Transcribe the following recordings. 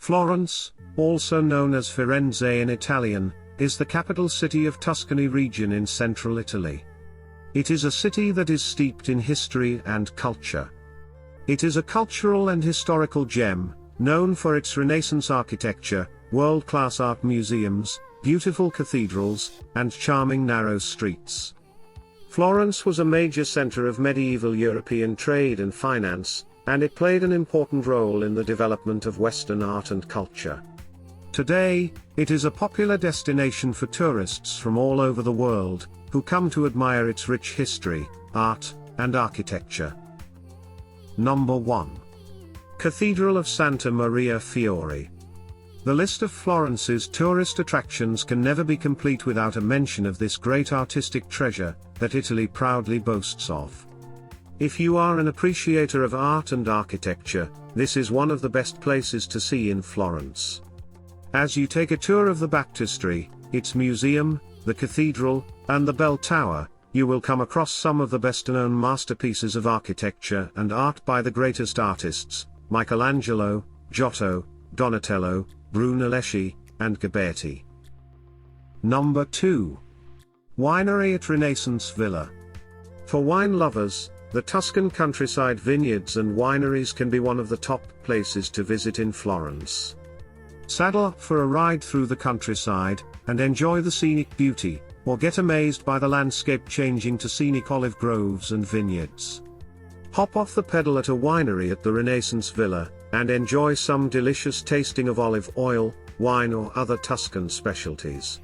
Florence, also known as Firenze in Italian, is the capital city of Tuscany region in central Italy. It is a city that is steeped in history and culture. It is a cultural and historical gem, known for its Renaissance architecture, world-class art museums, beautiful cathedrals, and charming narrow streets. Florence was a major center of medieval European trade and finance, and it played an important role in the development of Western art and culture. Today, it is a popular destination for tourists from all over the world, who come to admire its rich history, art, and architecture. Number 1. Cathedral of Santa Maria Fiori. The list of Florence's tourist attractions can never be complete without a mention of this great artistic treasure that Italy proudly boasts of. If you are an appreciator of art and architecture, this is one of the best places to see in Florence. As you take a tour of the baptistry, its museum, the cathedral, and the bell tower, you will come across some of the best-known masterpieces of architecture and art by the greatest artists, Michelangelo, Giotto, Donatello, Brunelleschi, and Ghiberti. Number 2. Winery at Renaissance Villa. For wine lovers, the Tuscan countryside vineyards and wineries can be one of the top places to visit in Florence. Saddle up for a ride through the countryside, and enjoy the scenic beauty, or get amazed by the landscape changing to scenic olive groves and vineyards. Hop off the pedal at a winery at the Renaissance Villa, and enjoy some delicious tasting of olive oil, wine or other Tuscan specialties.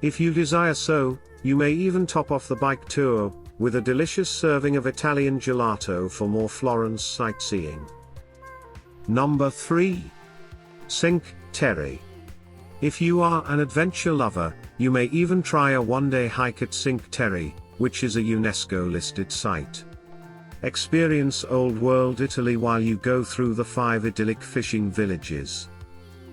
If you desire so, you may even top off the bike tour, with a delicious serving of Italian gelato for more Florence sightseeing. Number 3. Cinque Terre. If you are an adventure lover, you may even try a one-day hike at Cinque Terre, which is a UNESCO-listed site. Experience Old World Italy while you go through the 5 idyllic fishing villages.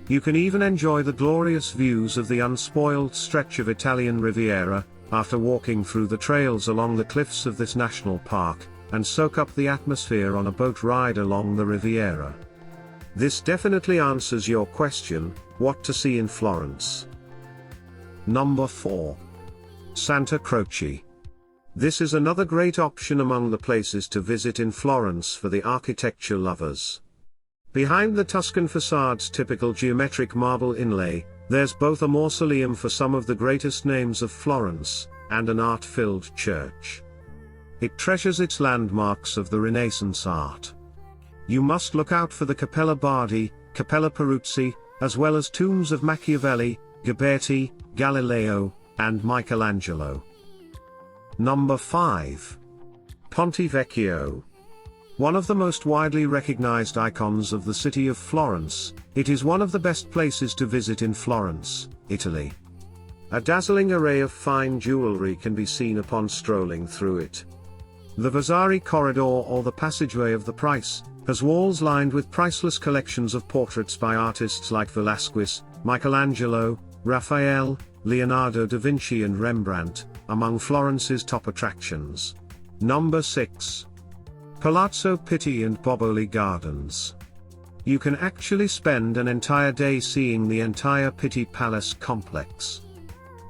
You can even enjoy the glorious views of the unspoiled stretch of Italian Riviera, after walking through the trails along the cliffs of this national park, and soak up the atmosphere on a boat ride along the Riviera. This definitely answers your question, what to see in Florence. Number 4. Santa Croce. This is another great option among the places to visit in Florence for the architecture lovers. Behind the Tuscan facade's typical geometric marble inlay, there's both a mausoleum for some of the greatest names of Florence, and an art-filled church. It treasures its landmarks of the Renaissance art. You must look out for the Cappella Bardi, Cappella Peruzzi, as well as tombs of Machiavelli, Ghiberti, Galileo, and Michelangelo. Number 5. Ponte Vecchio. One of the most widely recognized icons of the city of Florence, it is one of the best places to visit in Florence, Italy. A dazzling array of fine jewelry can be seen upon strolling through it. The Vasari corridor, or the passageway of the price, has walls lined with priceless collections of portraits by artists like Velázquez, Michelangelo, Raphael, Leonardo da Vinci and Rembrandt, among Florence's top attractions. Number 6. Palazzo Pitti and Boboli Gardens. You can actually spend an entire day seeing the entire Pitti Palace complex.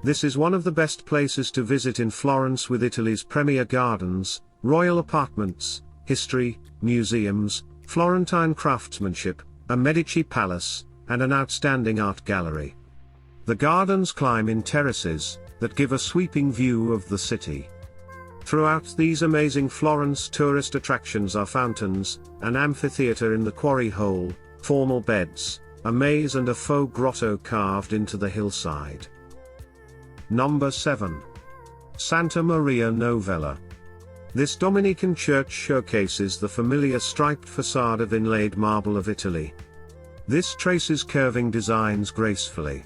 This is one of the best places to visit in Florence, with Italy's premier gardens, royal apartments, history, museums, Florentine craftsmanship, a Medici palace, and an outstanding art gallery. The gardens climb in terraces that give a sweeping view of the city. Throughout these amazing Florence tourist attractions are fountains, an amphitheater in the quarry hole, formal beds, a maze and a faux grotto carved into the hillside. Number 7. Santa Maria Novella. This Dominican church showcases the familiar striped facade of inlaid marble of Italy. This traces curving designs gracefully.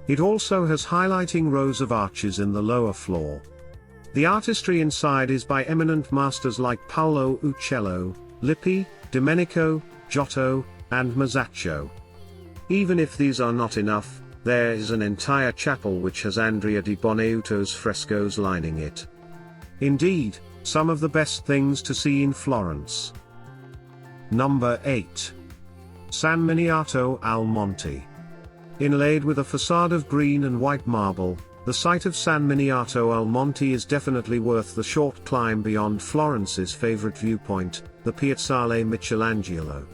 It also has highlighting rows of arches in the lower floor. The artistry inside is by eminent masters like Paolo Uccello, Lippi, Domenico, Giotto, and Masaccio. Even if these are not enough, there is an entire chapel which has Andrea di Bonaiuto's frescoes lining it. Indeed, some of the best things to see in Florence. Number 8. San Miniato Al Monte. Inlaid with a facade of green and white marble, the site of San Miniato Al Monte is definitely worth the short climb beyond Florence's favorite viewpoint, the Piazzale Michelangelo.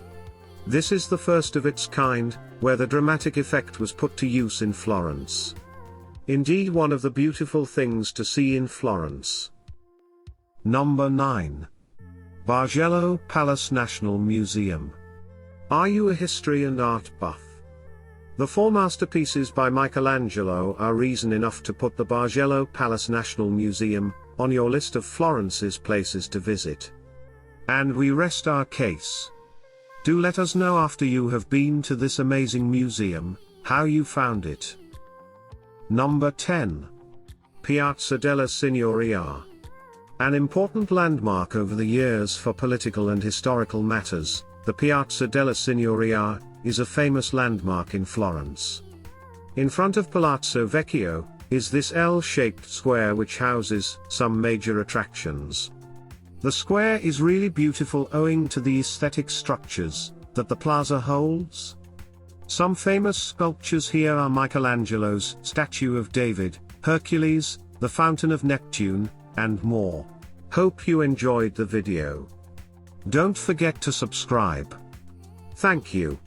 This is the first of its kind, where the dramatic effect was put to use in Florence. Indeed, one of the beautiful things to see in Florence. Number 9. Bargello Palace National Museum. Are you a history and art buff? The four masterpieces by Michelangelo are reason enough to put the Bargello Palace National Museum on your list of Florence's places to visit. And we rest our case. Do let us know after you have been to this amazing museum, how you found it. Number 10. Piazza della Signoria. An important landmark over the years for political and historical matters, the Piazza della Signoria is a famous landmark in Florence. In front of Palazzo Vecchio is this L-shaped square which houses some major attractions. The square is really beautiful owing to the aesthetic structures that the plaza holds. Some famous sculptures here are Michelangelo's statue of David, Hercules, the Fountain of Neptune, and more. Hope you enjoyed the video. Don't forget to subscribe. Thank you.